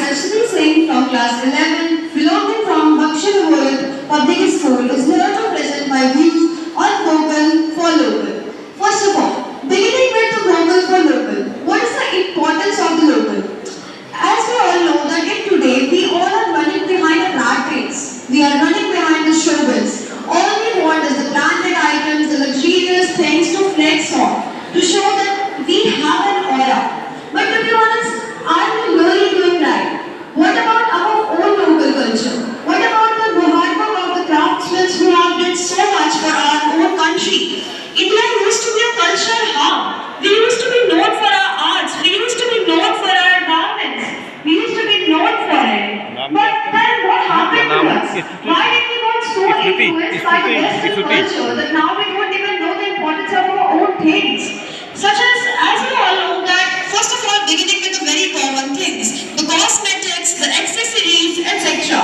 Saraswati Singh from class 11, belonging from Bakshanawar Public School, is here to present my views on vocal for local. First of all, beginning with the vocal for local. What is the importance of the local? As we all know that in today, we all are running behind a rat race. We are running behind the showbiz. All we want is the branded items, the luxurious things to flex on, to show that we have an aura. But to be honest, are we really doing right? What about our own local culture? What about the hard work of the craftsmen who have done so much for our own country? India used to be a cultural hub. We used to be known for our arts. We used to be known for our garments. We used to be known for it. But then what happened to us? Why did we got so influenced by the Western culture that now we don't even know the importance of our own things? Such as we all know that, first of all, beginning with the very common things, the cosmetics, the accessories, etc.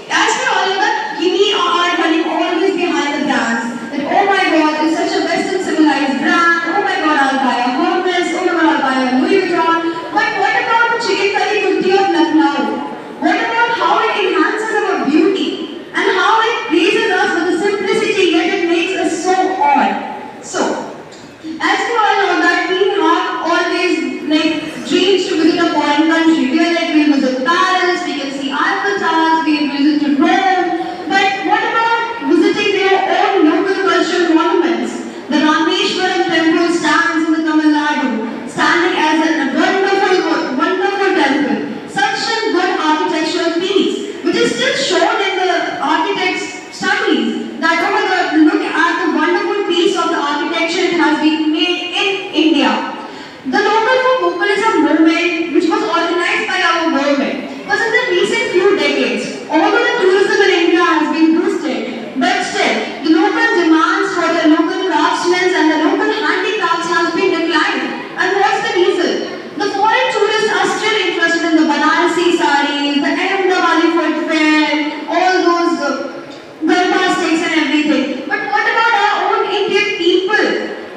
As we all know that we are running always behind the brands. That oh my god, it's such a Western civilized brand. Oh my god, I'll buy a Hermes. Oh my god, I'll buy a Louis Vuitton. But what about the chicken curry kurti of Lucknow? What about how it enhances our beauty and how it pleases us with the simplicity yet it makes us so odd? So, as we all know that we have always dreams to visit a foreign country. We are we'll visit Paris, we can see Eiffel Towers, we will visit Rome. But what about visiting their own local cultural monuments? The Rameshwaram temple stands in the Tamil Nadu, standing as a wonderful temple. Such a good architectural piece, which is still shown in the architect's studies. That oh my god, look at the wonderful piece of the architecture it has been made in India. The Local for Vocal is a movement which was organized by our government. Because in the recent few decades, although the tourism in India has been boosted, but still, the local demands for the local craftsmen and the local handicrafts has been declining. And what's the reason? The foreign tourists are still interested in the Banarasi sarees, the Ahmedabadi footwear, all those Garba sticks and everything. But what about our own Indian people?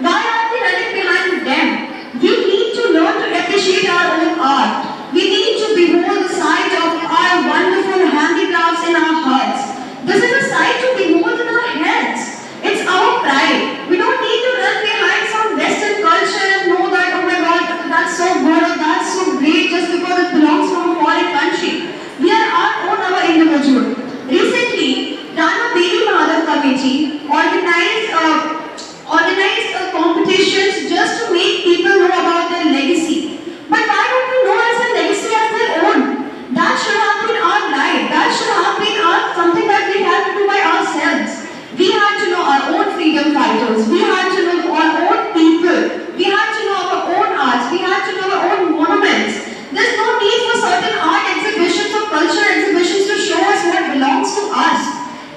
Why are we running behind them? We need to learn to appreciate our own art. We need to behold the sight of our wonderful handicrafts in our hearts. This is a sight to behold in our heads. It's our pride. We don't need to run behind some Western culture and know that, oh my god, that's so good or that's so great just because it belongs from a foreign country. We are our individual. Recently, Rana Devi Madhav Committee organized competitions just to make people know about their legacy. But why don't we know as a legacy as their own? That should have been our right. That should have been something that we had to do by ourselves. We had to know our own freedom fighters. We had to know our own people. We had to know our own arts. We had to know our own monuments. There's no need for certain art exhibitions or cultural exhibitions to show us what belongs to us.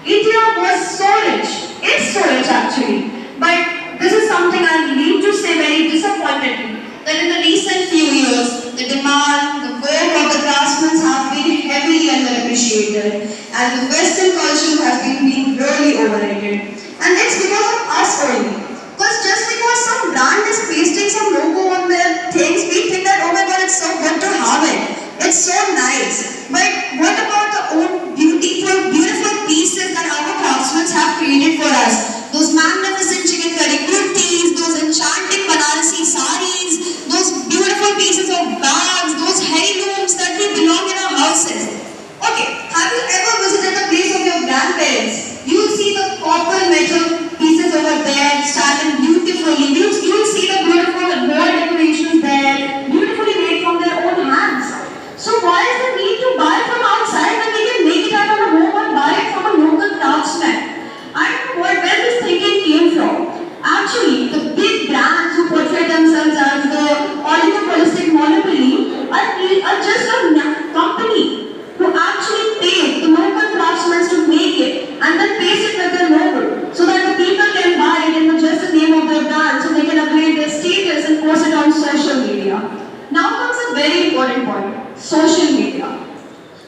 India was so rich. It's so rich actually. But this is something I need to say very disappointedly. That in the recent few years, the demand, the work of the craftsmen have been heavily underappreciated and the Western culture has been being really overrated. And it's because of us only. Because just because some brand is pasting some logo on their things, we think that oh my god, it's so good to have it. It's so nice. But what about the own beautiful pieces that our craftsmen have created for us? Those magnificent chicken curry kurtis, those enchanting Banarasi sarees, those beautiful pieces of bags, those heirlooms that we belong in our houses. Okay, have you ever visited the place of your grandparents? You'll see the copper metal pieces over there standing beautifully. You'll see the beautiful wall decorations there, beautifully made from their own hands. So why is the need to buy from outside when we can make it at our home and buy it from a local craftsman? I don't know where this thinking came from. Actually, the big brands who portray themselves as the oligopolistic monopoly are just a company who actually paid the local craftsmen to make it and then paste it with their logo so that the people can buy it in just the name of their brand so they can upgrade their status and post it on social media. Now comes a very important point. Social media.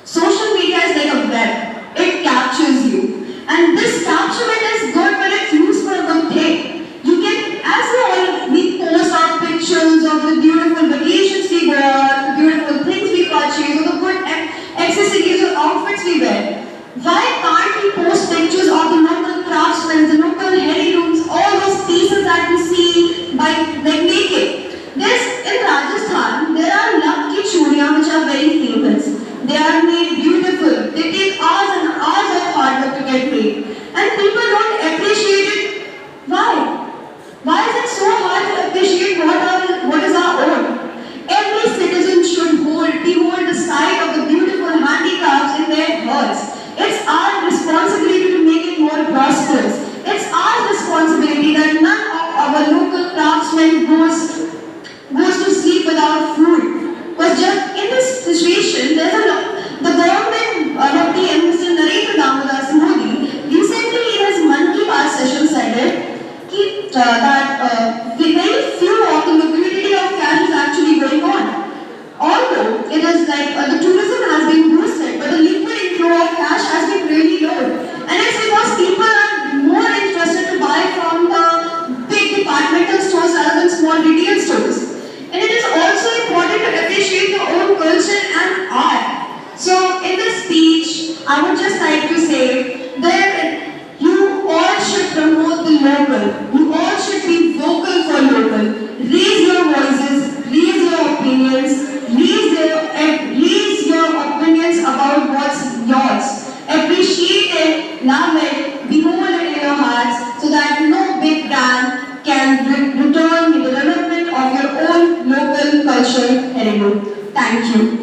Social media is like a web. It captures you. And this capturement is good when it's used for a good thing. You can, as we post our pictures of the beautiful vacations we go on, the beautiful things we purchase, or the good outfits we wear? Why can't we post pictures of the local craftsmen, the local heirlooms, all those pieces that we see by like naked? There's in Rajasthan, there are Lakki churiyan which are very famous. They are made beautiful. They take hours and hours of hard work to get made. And people don't appreciate it. Why? Why is it so hard to appreciate what is our own? Every citizen should behold the sight of the beautiful handicrafts in their hearts. It's our responsibility to make it more prosperous. It's our responsibility that none of our local craftsmen goes to sleep without food. Because just in this situation, the government, our PM, Mr. Narendra Damodar Modi, recently in his Mann Ki Baat session said that very few of the liquidity of cash is actually going on. Although it is like the tourism has been boosted, but the liquid inflow of cash has been really low. And it's because people are more interested to buy from the big departmental stores rather than small retail stores. And it is also important to appreciate your own culture and art. So in this speech, I would just like to say that you all should promote the local. You all should be vocal for local. Raise your voices, raise your opinions, raise your opinions about what's yours. Appreciate it, love it, behold it in your hearts so that no big brand can return the development of your own local cultural heirloom. Thank you.